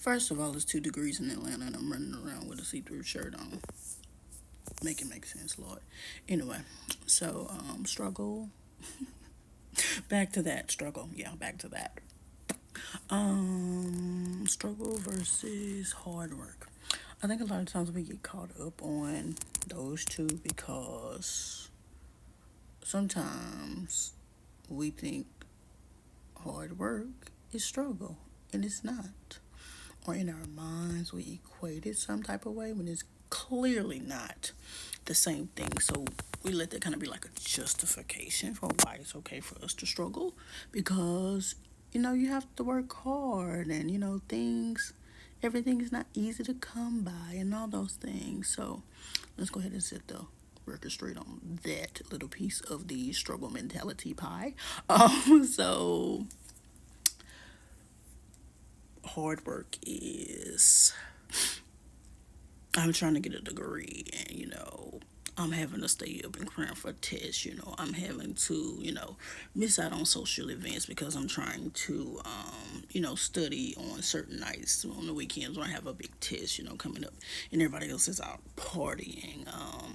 First of all, it's 2 degrees in Atlanta, and I'm running around with a see-through shirt on. Make it make sense, Lord. Anyway, so struggle. Back to that struggle. Yeah, back to that. Struggle versus hard work. I think a lot of times we get caught up on those two because sometimes we think hard work is struggle, and it's not. Or in our minds, we equate it some type of way when it's clearly not the same thing. So we let that kind of be like a justification for why it's okay for us to struggle because you have to work hard and everything is not easy to come by and all those things. So let's go ahead and set the record straight on that little piece of the struggle mentality pie. So hard work is I'm trying to get a degree and I'm having to stay up and cram for tests. I'm having to, miss out on social events because I'm trying to, study on certain nights on the weekends when I have a big test, coming up, and everybody else is out partying.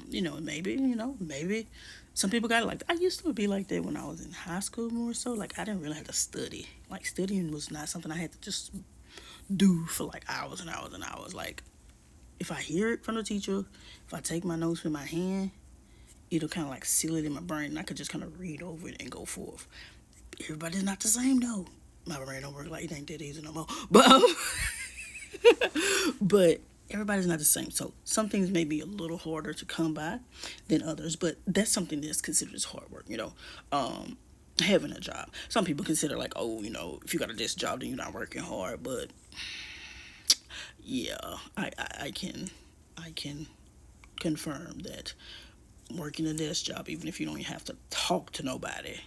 Maybe some people got it like that. I used to be like that when I was in high school more so. Like I didn't really have to study. Like studying was not something I had to just do for like hours and hours and hours. Like if I hear it from the teacher, if I take my notes with my hand, it'll kind of like seal it in my brain and I could just kind of read over it and go forth. Everybody's not the same though. My brain don't work like it ain't that easy no more. But everybody's not the same. So some things may be a little harder to come by than others, but that's something that's considered as hard work, having a job. Some people consider like, oh, if you got a desk job, then you're not working hard. But yeah, I can confirm that working a desk job, even if you don't have to talk to nobody,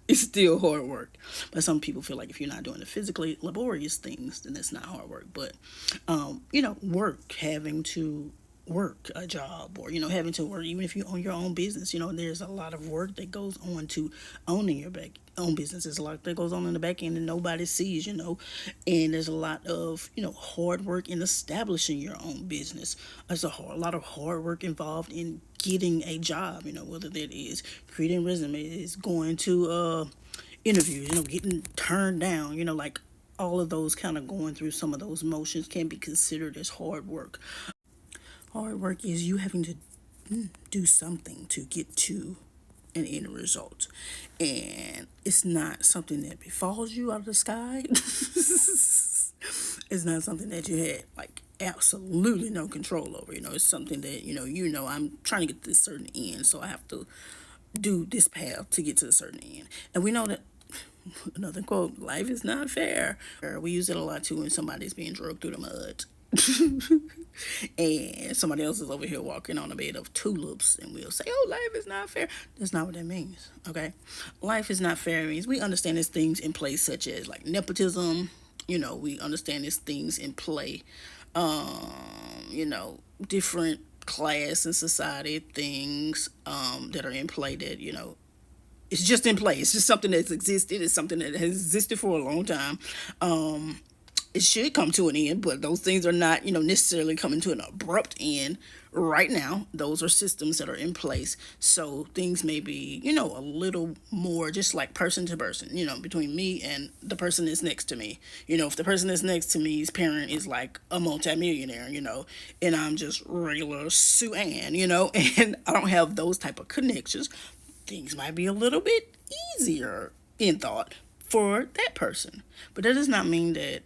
it's still hard work. But some people feel like if you're not doing the physically laborious things, then it's not hard work. But work, having to work a job, or having to work even if you own your own business, there's a lot of work that goes on to owning your own business. There's a lot that goes on in the back end and nobody sees, and there's a lot of hard work in establishing your own business. There's a lot of hard work involved in getting a job, whether that is creating resumes, going to interviews, getting turned down, like all of those, kind of going through some of those motions can be considered as hard work. Hard work is you having to do something to get to an end result. And it's not something that befalls you out of the sky. It's not something that you had like absolutely no control over. It's something that, I'm trying to get to this certain end, so I have to do this path to get to a certain end. And we know that another quote, life is not fair. We use it a lot too when somebody's being dragged through the mud. And somebody else is over here walking on a bed of tulips, and we'll say, oh, life is not fair. That's not what that means. Okay, life is not fair means we understand there's things in place such as like nepotism. We understand there's things in play, different class and society things that are in play that it's just in play. It's just something that's existed. It's something that has existed for a long time. It should come to an end, but those things are not, necessarily coming to an abrupt end right now. Those are systems that are in place. So things may be, a little more just like person to person, between me and the person that's next to me. If the person that's next to me's parent is like a multimillionaire, and I'm just regular Sue Ann, and I don't have those type of connections, things might be a little bit easier in thought for that person. But that does not mean that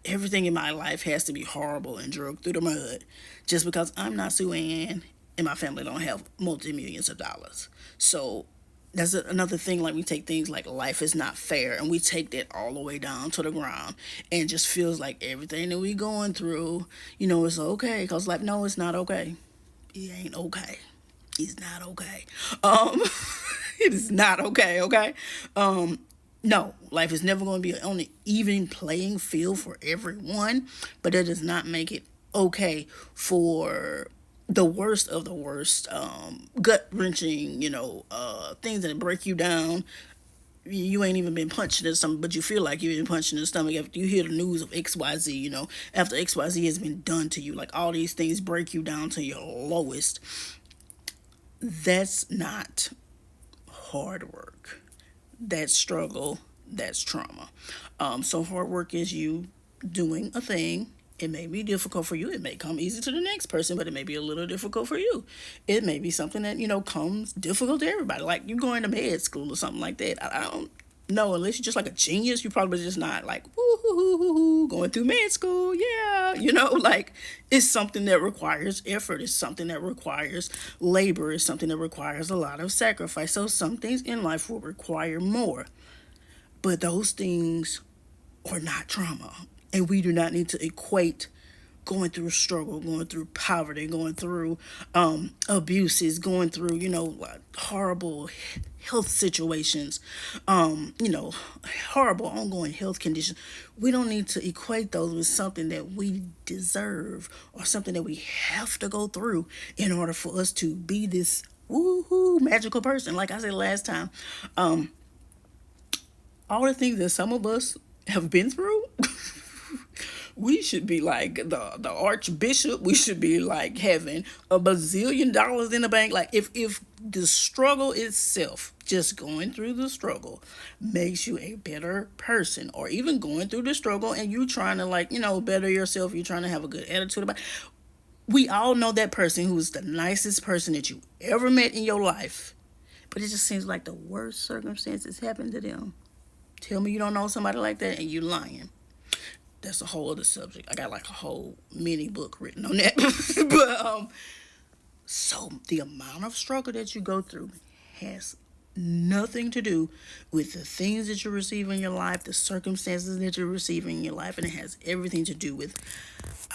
everything in my life has to be horrible and dragged through the mud just because I'm not Sue Ann and my family don't have multi-millions of dollars. So that's another thing. Like we take things like life is not fair and we take that all the way down to the ground and just feels like everything that we going through, it's okay. Because like, no, it's not okay. It ain't okay. It's not okay. Um, it is not okay. Okay. No, life is never going to be on an even playing field for everyone, but that does not make it okay for the worst of the worst, gut wrenching, things that break you down, you ain't even been punched in the stomach, but you feel like you've been punched in the stomach after you hear the news of XYZ, after XYZ has been done to you. Like all these things break you down to your lowest. That's not hard work. That's struggle. That's trauma. So hard work is you doing a thing. It may be difficult for you. It may come easy to the next person, but it may be a little difficult for you. It may be something that, comes difficult to everybody. Like you going to med school or something like that. I don't know, unless you're just like a genius, you're probably just not like, woo, going through med school. Yeah. Like it's something that requires effort. It's something that requires labor. It's something that requires a lot of sacrifice. So some things in life will require more. But those things are not trauma. And we do not need to equate going through struggle, going through poverty, going through abuses, going through, like horrible health situations, horrible ongoing health conditions. We don't need to equate those with something that we deserve or something that we have to go through in order for us to be this woohoo magical person. Like I said last time, all the things that some of us have been through, we should be like the archbishop. We should be like having $1 bazillion in the bank. Like if the struggle itself, just going through the struggle, makes you a better person, or even going through the struggle and you trying to better yourself, you're trying to have a good attitude about it. We all know that person who's the nicest person that you ever met in your life, but it just seems like the worst circumstances happen to them. Tell me you don't know somebody like that and you lying. That's a whole other subject. I got like a whole mini book written on that. But so the amount of struggle that you go through has nothing to do with the things that you receive in your life, the circumstances that you receive in your life, and it has everything to do with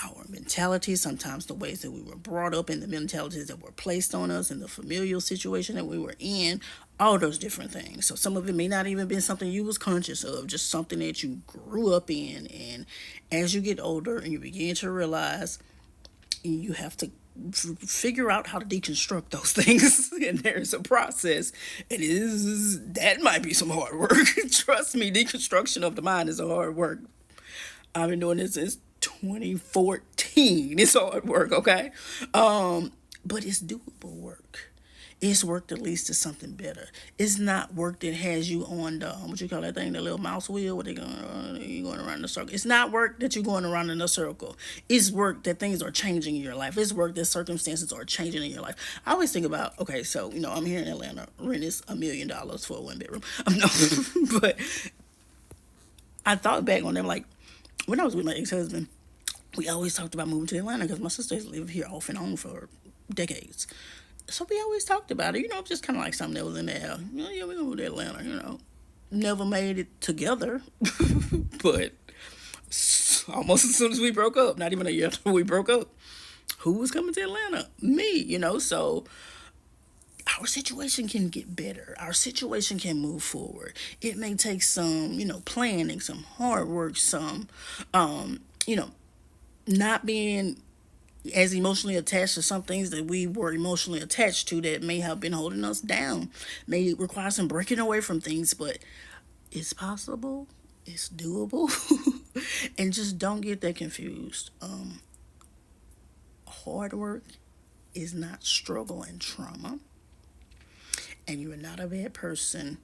our mentality, sometimes the ways that we were brought up and the mentalities that were placed on us and the familial situation that we were in, all those different things. So some of it may not even been something you was conscious of, just something that you grew up in. And as you get older and you begin to realize, you have to figure out how to deconstruct those things. And there's a process. That might be some hard work. Trust me, deconstruction of the mind is a hard work. I've been doing this since 2014. It's hard work, okay? But it's doable work. It's work that leads to something better. It's not work that has you on the, what you call that thing, the little mouse wheel, where you're going around in a circle. It's not work that you're going around in a circle. It's work that things are changing in your life. It's work that circumstances are changing in your life. I always think about, okay, so, I'm here in Atlanta. Rent is $1 million for a one bedroom. No, but I thought back on them, like, when I was with my ex-husband, we always talked about moving to Atlanta because my sisters live here off and on for decades. So we always talked about it, just kind of like something that was in the air. Yeah, we're going to move to Atlanta, Never made it together, but almost as soon as we broke up, not even a year after we broke up, who was coming to Atlanta? Me, so our situation can get better. Our situation can move forward. It may take some, planning, some hard work, some, not being as emotionally attached to some things that we were emotionally attached to that may have been holding us down. May require some breaking away from things, but it's possible. It's doable. And just don't get that confused. Hard work is not struggle and trauma. And you're not a bad person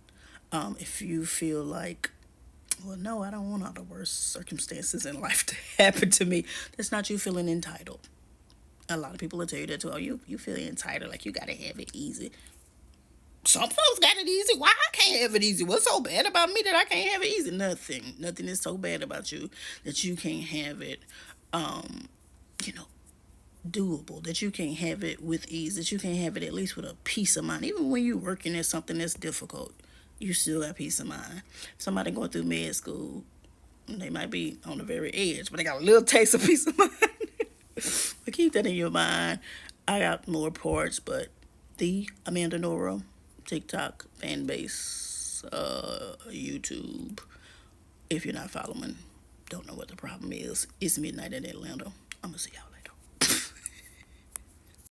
if you feel like, well, no, I don't want all the worst circumstances in life to happen to me. That's not you feeling entitled. A lot of people will tell you that too. Oh, you feel entitled, like you gotta have it easy. Some folks got it easy. Why I can't have it easy? What's so bad about me that I can't have it easy? Nothing. Nothing is so bad about you that you can't have it. You know, doable. That you can't have it with ease. That you can't have it at least with a peace of mind. Even when you're working at something that's difficult, you still got peace of mind. Somebody going through med school, they might be on the very edge, but they got a little taste of peace of mind. But keep that in your mind. I got more parts, but the Amanda Nora, TikTok, fan base, YouTube. If you're not following, don't know what the problem is. It's midnight in Atlanta. I'm gonna see y'all.